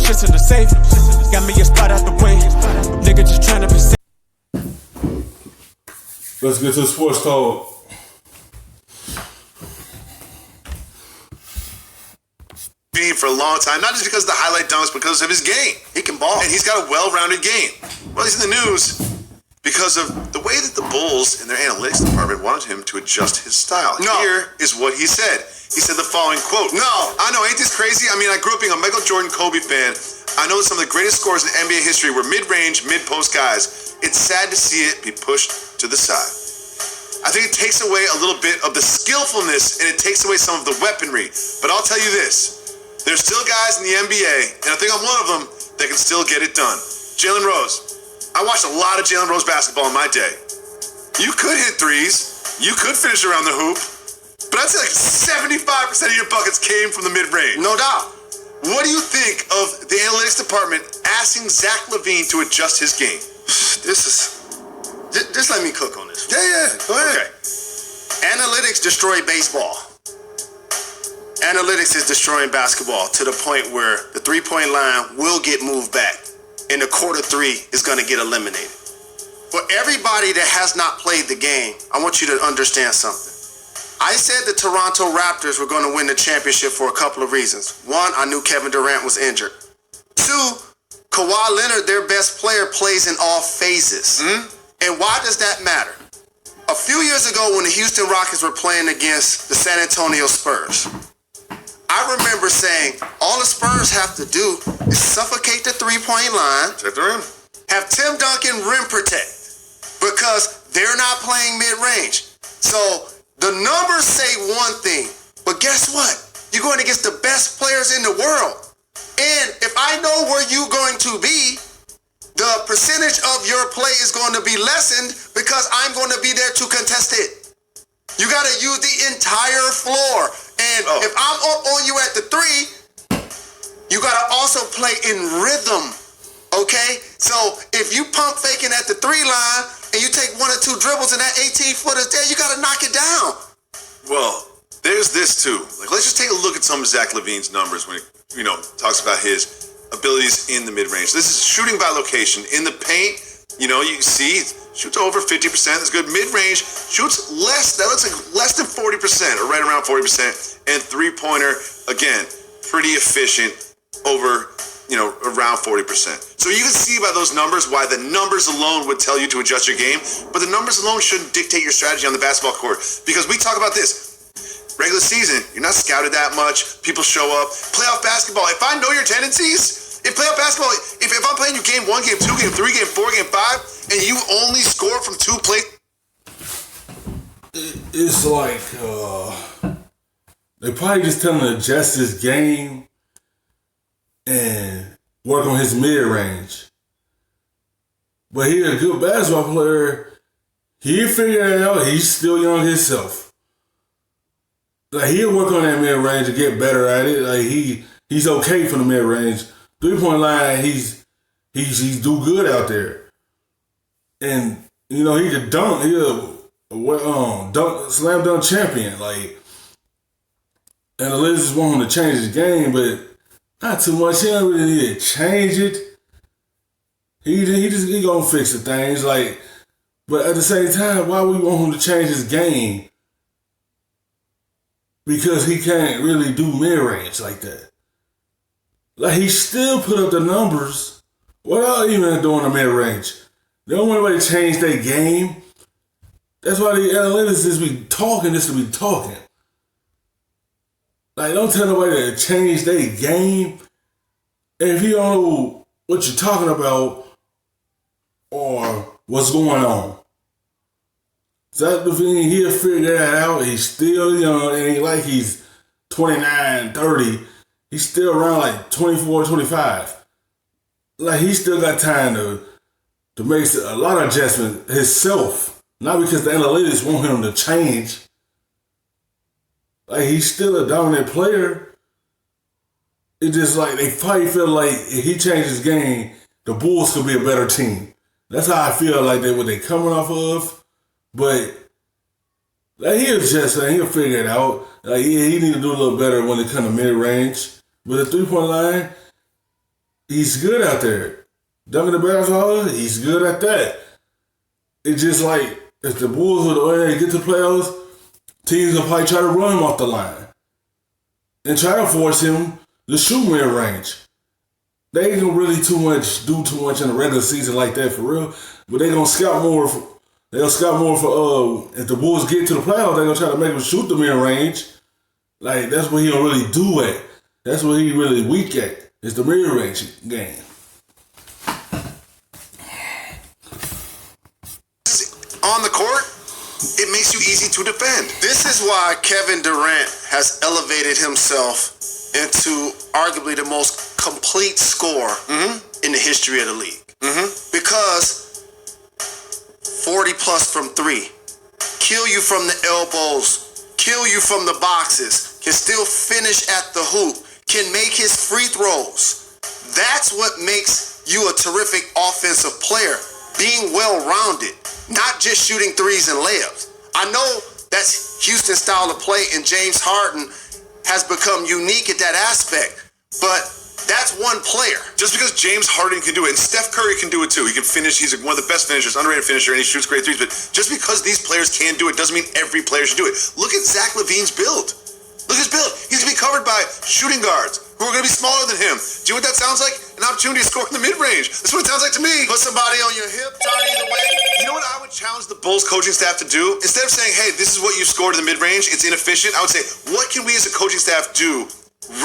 shit's in the safe. Got me a spot out the way. Nigga just tryna be safe. Let's get to the sports talk. For a long time, not just because of the highlight dunks, but because of his game. He can ball, and he's got a well-rounded game. Well, he's in the news because of the way that the Bulls in their analytics department wanted him to adjust his style. No. Here is what he said. He said the following quote. No. I know, ain't this crazy? I mean, I grew up being a Michael Jordan, Kobe fan. I know that some of the greatest scorers in NBA history were mid-range, mid-post guys. It's sad to see it be pushed to the side. I think it takes away a little bit of the skillfulness, and it takes away some of the weaponry. But I'll tell you this. There's still guys in the NBA, and I think I'm one of them, that can still get it done. Jalen Rose. I watched a lot of Jalen Rose basketball in my day. You could hit threes. You could finish around the hoop. But I'd say like 75% of your buckets came from the mid-range. No doubt. What do you think of the analytics department asking Zach Lavine to adjust his game? Just let me cook on this. Yeah. Go ahead. Okay. Analytics destroy baseball. Analytics is destroying basketball to the point where the three-point line will get moved back and the quarter three is going to get eliminated. For everybody that has not played the game, I want you to understand something. I said the Toronto Raptors were going to win the championship for a couple of reasons. One, I knew Kevin Durant was injured. Two, Kawhi Leonard, their best player, plays in all phases. And why does that matter? A few years ago when the Houston Rockets were playing against the San Antonio Spurs, I remember saying, all the Spurs have to do is suffocate the three-point line, Protect the rim. have Tim Duncan rim protect, because they're not playing mid-range. So the numbers say one thing, but guess what? You're going against the best players in the world. And if I know where you're going to be, the percentage of your play is going to be lessened because I'm going to be there to contest it. You got to use the entire floor. And if I'm up on you at the three, you got to also play in rhythm, okay? So if you pump faking at the three line and you take one or two dribbles and that 18-footer's there, you got to knock it down. Well, there's this too. Like, let's just take a look at some of Zach Lavine's numbers when he, talks about his abilities in the mid-range. This is shooting by location. In the paint, you see, shoots over 50%. That's good. Mid-range, shoots less. That looks like less than 40%, or right around 40%. And three-pointer, again, pretty efficient, over, around 40%. So you can see by those numbers why the numbers alone would tell you to adjust your game, but the numbers alone shouldn't dictate your strategy on the basketball court. Because we talk about this. Regular season, you're not scouted that much. People show up. Playoff basketball, if I know your tendencies, if playoff basketball, if I'm playing you game 1, game 2, game 3, game 4, game 5, and you only score from 2 plays. It's like, they probably just tell him to adjust his game and work on his mid-range. But he's a good basketball player. He'll figure it out. He's still young himself. Like, he'll work on that mid-range and get better at it. Like, he's okay from the mid-range. Three-point line, he's do good out there. And, he could dunk. He's slam dunk champion. Like, and the Liz want him to change his game, but not too much. He don't really need to change it. He gonna fix the things. Like, but at the same time, why we want him to change his game? Because he can't really do mid-range like that. Like, he still put up the numbers without even doing the mid-range. They don't want anybody to change their game. That's why the analytics just be talking just to be talking. Like, don't tell nobody to change their game. And if you don't know what you're talking about or what's going on, Zach Lavine, he'll figure that out. He's still young, and ain't like he's 29, 30. He's still around like 24, 25. Like, he still got time to make a lot of adjustments himself. Not because the analytics want him to change. Like, he's still a dominant player. It's just like they probably feel like if he changes his game, the Bulls could be a better team. That's how I feel like what they coming off of. But like, he'll figure it out. Like, he need to do a little better when it comes to mid-range. But the three-point line, He's good out there. Dunking the basketball, he's good at that. It's just like, if the Bulls when they get to the playoffs, teams will probably try to run him off the line and try to force him to shoot mid-range. They ain't gonna really do too much in the regular season like that for real. But they gonna scout more. They'll scout more for if the Bulls get to the playoffs, they gonna try to make him shoot the mid-range. Like that's what he don't really do at. That's what he really weak at. It's the mid-range game. On the court, it makes you easy to defend. This is why Kevin Durant has elevated himself into arguably the most complete scorer in the history of the league. Because 40 plus from three, kill you from the elbows, kill you from the boxes, can still finish at the hoop, can make his free throws. That's what makes you a terrific offensive player, being well-rounded, not just shooting threes and layups. I know that's Houston's style of play, and James Harden has become unique at that aspect, but that's one player. Just because James Harden can do it, and Steph Curry can do it too. He can finish. He's one of the best finishers, underrated finisher, and he shoots great threes. But just because these players can do it doesn't mean every player should do it. Look at Zach Lavine's build. Look at his build. He's going to be covered by shooting guards who are going to be smaller than him. Do you know what that sounds like? An opportunity to score in the mid-range. That's what it sounds like to me. Put somebody on your hip, turn either way. You know what I would challenge the Bulls coaching staff to do? Instead of saying, hey, this is what you scored in the mid-range, it's inefficient, I would say, what can we as a coaching staff do?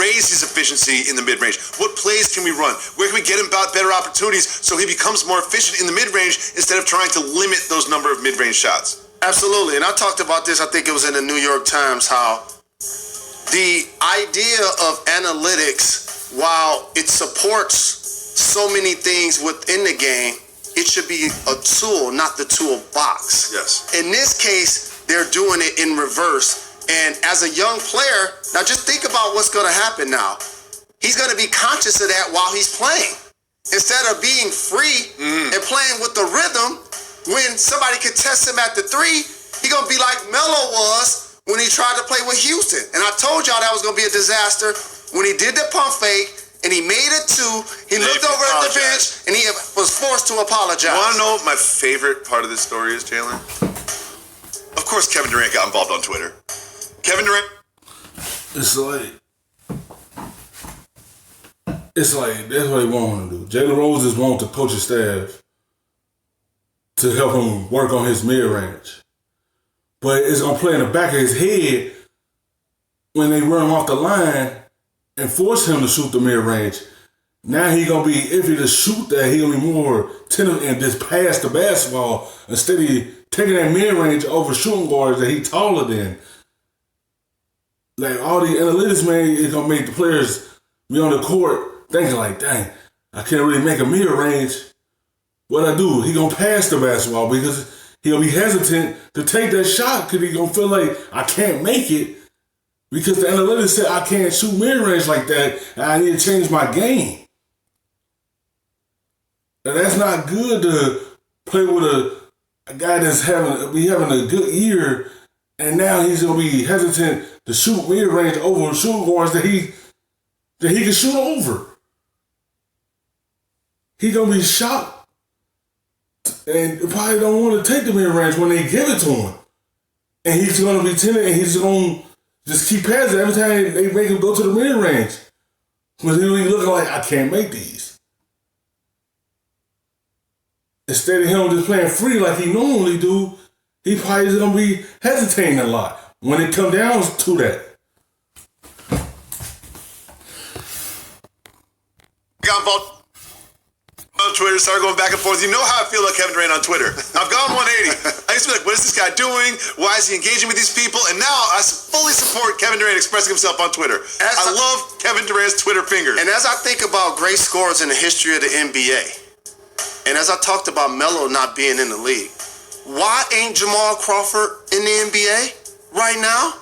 Raise his efficiency in the mid-range. What plays can we run? Where can we get him about better opportunities so he becomes more efficient in the mid-range instead of trying to limit those number of mid-range shots? Absolutely. And I talked about this, I think it was in the New York Times, how the idea of analytics, while it supports so many things within the game, it should be a tool, not the toolbox. Yes. In this case, they're doing it in reverse. And as a young player, now just think about what's going to happen now. He's going to be conscious of that while he's playing. Instead of being free and playing with the rhythm, when somebody can test him at the three, he's going to be like Melo was when he tried to play with Houston. And I told y'all that was going to be a disaster when he did the pump fake and he made it two. He looked over at the bench and he was forced to apologize. You want to know what my favorite part of this story is, Jalen? Of course, Kevin Durant got involved on Twitter. Kevin Durant. It's like that's what they want him to do. Jalen Rose just wants the coaching staff to help him work on his mid-range. But it's going to play in the back of his head when they run him off the line and force him to shoot the mid-range. Now he going to be, if he just shoot that, he going to be more tentative and just pass the basketball instead of taking that mid-range over shooting guards that he taller than. Like, all the analytics, man, is going to make the players be on the court thinking like, dang, I can't really make a mid-range. What I do? He going to pass the basketball because he'll be hesitant to take that shot because he's going to feel like I can't make it because the analytics said I can't shoot mid-range like that and I need to change my game. And that's not good to play with a guy that's having a good year and now he's going to be hesitant to shoot mid-range over shooting guards that he can shoot over. He's going to be shocked. And probably don't want to take the mid-range when they give it to him. And he's going to be timid and he's going to just keep passing every time they make him go to the mid-range. Because he'll be looking like, I can't make these. Instead of him just playing free like he normally do, he probably is going to be hesitating a lot when it comes down to that. Got involved on Twitter, started going back and forth. You know how I feel about Kevin Durant on Twitter. I've gone 180. I used to be like, what is this guy doing? Why is he engaging with these people? And now I fully support Kevin Durant expressing himself on Twitter. I love Kevin Durant's Twitter fingers. And as I think about great scorers in the history of the NBA, and as I talked about Melo not being in the league, why ain't Jamal Crawford in the NBA right now?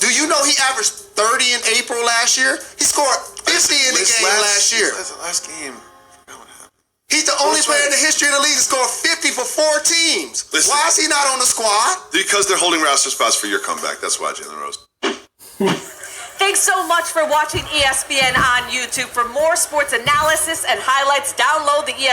Do you know he averaged 30 in April last year? He scored 50 in the game last year. That's the last game. He's the only player in the history of the league to score 50 for 4 teams. Listen, why is he not on the squad? Because they're holding roster spots for your comeback. That's why, Jalen Rose. Thanks so much for watching ESPN on YouTube. For more sports analysis and highlights, download the ESPN